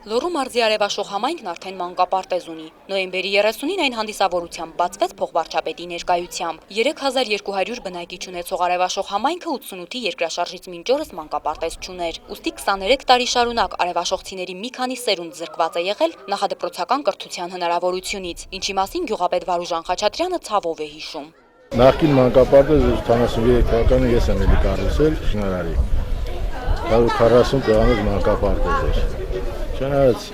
Լոռու մարզի արևաշխող համայնքն արդեն մանկապարտեզ ունի։ Նոյեմբերի 30-ին այն հանդիսավորությամբ բացվեց փոխվարչապետի ներկայությամբ։ 3200 բնակիչ ունեցող արևաշխող համայնքը 88-ի երկրաշարժից մինչ օրս մանկապարտեզ չուներ։ Ուստի 23 տարի շարունակ արևաշխողցիների մի քանի սերունդ զրկված է եղել նախադպրոցական կրթության հնարավորությունից, ինչի մասին գյուղապետ Վարուժան Խաչատրյանը ցավով է հիշում։ Նախկին մանկապարտեզը 73 թվականին ես եմ էլի կառուցել շինարարի։ 140 տեղանոց մանկապարտեզ էր։ Չնայած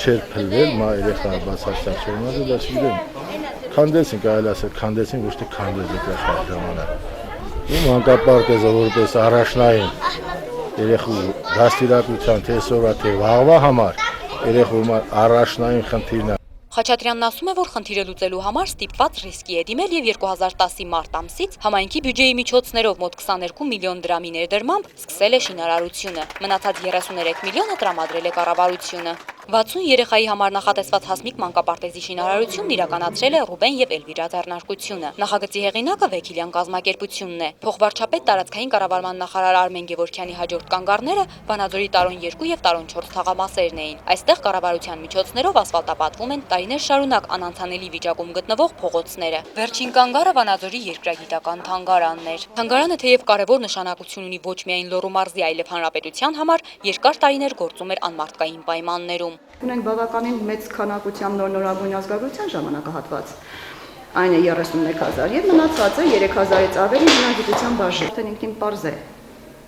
չէր փլվել, մա երեխա բացարձակ չէր մնացել, դա չգիտեմ։ Քանդեցին, կարելի ասել, քանդեցին, ոչ թե քանդեց այդ ժամանակ։ Ու մանկապարտեզը որպես առաջնային երեխու դաստիարակության թե այսօրվա թե վաղվա համար երեխու առաջնային խնդիրն է։ Խաչատրյանն ասում է, որ խնդիրը լուծելու համար ստիպված ռիսկի է դիմել եւ 2010-ի մարտ ամսից համայնքի բյուջեի միջոցներով մոտ 22 միլիոն դրամի ներդրմամբ սկսել է շինարարությունը։ Մնացած 33 միլիոնը տրամադրել է կառավարությունը։ 60 երեխայի համար նախատեսված հասմիկ մանկապարտեզի շինարարությունն իրականացրել է Ռուբեն եւ Էլվիրա ձեռնարկությունը։ Նախագծի հեղինակը Վեքիլյան կազմակերպությունն է։ Փոխվարչապետ տարածքային կառավարման նախարար Արմեն Գևորգյանի հաջորդ կանգառները Վանաձորի տարոն 2 եւ տարոն 4 թաղամասերն էին։ Այստեղ կառավարության միջոցներով ասֆալտապատվում են տարիներ շարունակ անանցանելի վիճակում գտնվող փողոցները։ Վերջին կանգառը Վանաձորի երկրագիտական թանգարանն էր։ Թանգարանը թեև կարևոր նշանակություն ունի ոչ միայն Լոռու մարզի, այլև հանրապետության համար, երկար տարիներ գործում էր անմարդկային պայմաններում։ Ունենք բավականին մեծ քանակությամբ նորագույն ազգագրության ժամանակահատված, այն է 31000 եւ մնացածը 3000-ից ավելի բնագիտության բաժին։ Արդեն ինքնին պարզ է,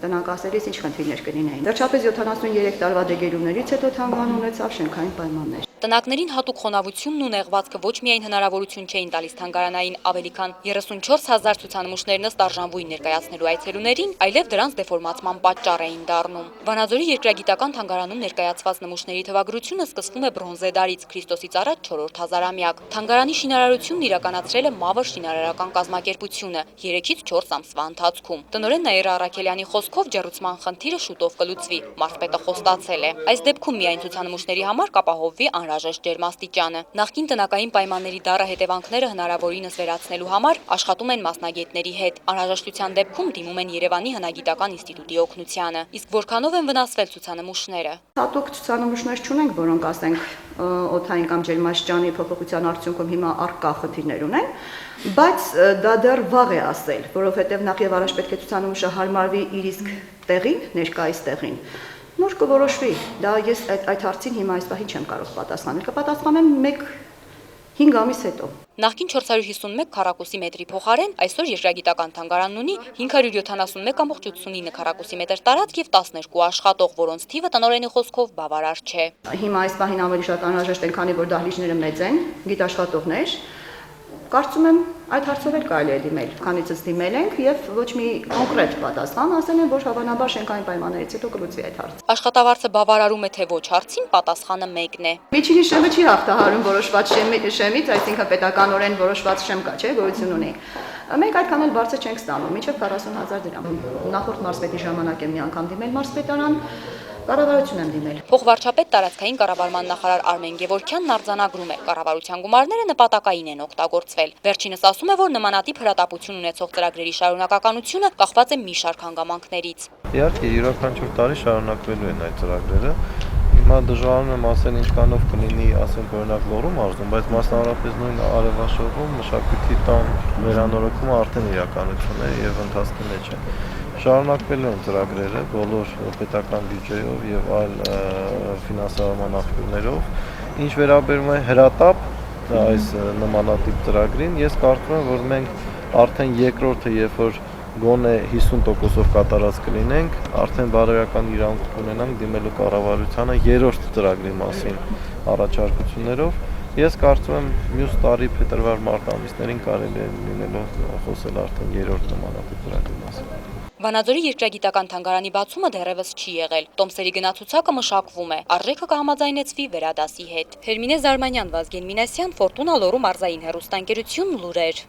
տնանկասերից ինչ խնդիրներ կլինեին։ Վերջապես 73 տարվա դեգերումներից հետո թանգարանը ունեցավ շենքային պայմաններ։ Տնակներին հատուկ խոնավությունն ու նեղվածքը ոչ միայն հնարավորություն չէին տալիս թանգարանային ավելի քան 34000 ցուցանմուշներ ըստ արժանվույն ներկայացնելու այցելուներին, այլև դրանց դեֆորմացման պատճառ էին դառնում։ Վանաձորի երկրագիտական թանգարանում ներկայացված նմուշների թվագրությունը սկսվում է բրոնզե դարից Քրիստոսից առաջ 4-րդ հազարամյակ։ Թանգարանի շինարարությունն իրականացրել է Մավր շինարարական կազմակերպությունը 3-ից 4 ամսվա ընթացքում։ Տնօրեն Նաիրա Առաքելյանի խոսքով ջեռուցման խնդիրը շուտով կլուծվի, մարզպետը խոստացել է։ Այս դեպքում միայն ցուցանմուշների համար կապահովվի անհրաժեշտ ջերմաստիճանը։ Նախկին տնական պայմանների դառը հետևանքները հնարավորինս վերացնելու համար աշխատում են մասնագետների հետ։ Անհրաժեշտության դեպքում դիմում են Երևանի հնագիտական ինստիտուտի օգնությանը։ Իսկ որքանով են վնասվել ցուցանմուշները։ Հատուկ ցուցանմուշներ չունենք, որոնք ասենք օդային կամ ջերմաստիճանի փոփոխության արդյունքում հիմա առկա խնդիրներ ունեն, բայց դա դեռ վաղ է ասել, որովհետև նախ եւ առաջ պետք է ցուցանմուշը հարմարվի իր իսկ տեղին, ներկայիս տեղին։ Նոր կորոշվի, դա ես այդ հարցին հիմա այս պահին չեմ կարող պատասխանել, կպատասխանեմ 1-5 ամիս հետո։ Նախկին 451 քառակուսի մետրի փոխարեն այսօր երկրագիտական թանգարանն ունի 571.89 քառակուսի մետր տարածք եւ 12 աշխատող, որոնց թիվը տնօրենի խոսքով բավարար չէ։ Հիմա այս պահին ավելի շատ անհրաժեշտ են, քանի որ դահլիճները մեծ են, գիտաշխատողներ։ Կարծում եմ այդ հարցով էլ կարելի է դիմել, քանիցս դիմել ենք եւ ոչ մի կոնկրետ պատասխան ասել են, որ հավանաբար շենքային պայմաններից հետո կլուծվի այդ հարցը։ Աշխատավարձը բավարարում է թե ոչ հարցին պատասխանը մեկն է։ Միջինի շեմը չի հաղթահարում որոշված շեմից, այսինքն պետականորեն որոշված շեմ կա, չէ, գոյություն ունի։ Մենք այդքան էլ բարձր չենք ստանում, մինչև 40000 դրամ։ Նախորդ մարզպետի ժամանակ եմ մի անգամ դիմել մարզպետարան, կառավարություն եմ դիմել։ Փոխվարչապետ տարածքային կառավարման նախարար Արմեն Գևորգյանն արձանագրում է, կառավարության գումարները նպատակային են օգտագործվել։ Վերջինս ասում է, որ նմանատիպ հրատապություն ունեցող ծրագրերի շարունակականությունը կախված է մի շարք հանգամանքներից։ Իհարկե, յուրաքանչյուր տարի շարունակվելու են այդ ծրագրերը։ Հիմա դժվարանում եմ ասել ինչքանով կլինի, ասենք օրինակ Լոռու մարզում, բայց մասնավորապես նույն արևաշխողում մշակույթի տան վերանորոգումը արդեն իրականություն է եւ ընթացքի մեջ է։ Շարունակվելու են ծրագրերը բոլոր պետական բյուջեով եւ այլ ֆինանսավորման աղբյուրներով։ Ինչ վերաբերում է հրատապ այս նմանատիպ ծրագրին, ես կարծում եմ, որ մենք արդեն երկրորդը, երբ որ գոնե 50%-ով կատարած կլինենք, արդեն բարոյական իրավունք կունենանք դիմելու կառավարությանը երրորդ ծրագրի մասին առաջարկություններով։ Ես կարծում եմ մյուս տարի փետրվար-մարտ ամիսներին կարելի է լինելով խոսել արդեն երրորդ նմանատիպ ծրագրի մասին։ Վանաձորի երկրագիտական թանգարանի բացումը դեռևս չի եղել։ Տոմսերի գնացուցակը մշակվում է։ Արժեքը կհամաձայնեցվի վերադասի հետ։ Հերմինե Զարմանյան, Վազգեն Մինասյան, Ֆորտունա Լոռու մարզային հեռուստաընկերություն, լուրեր։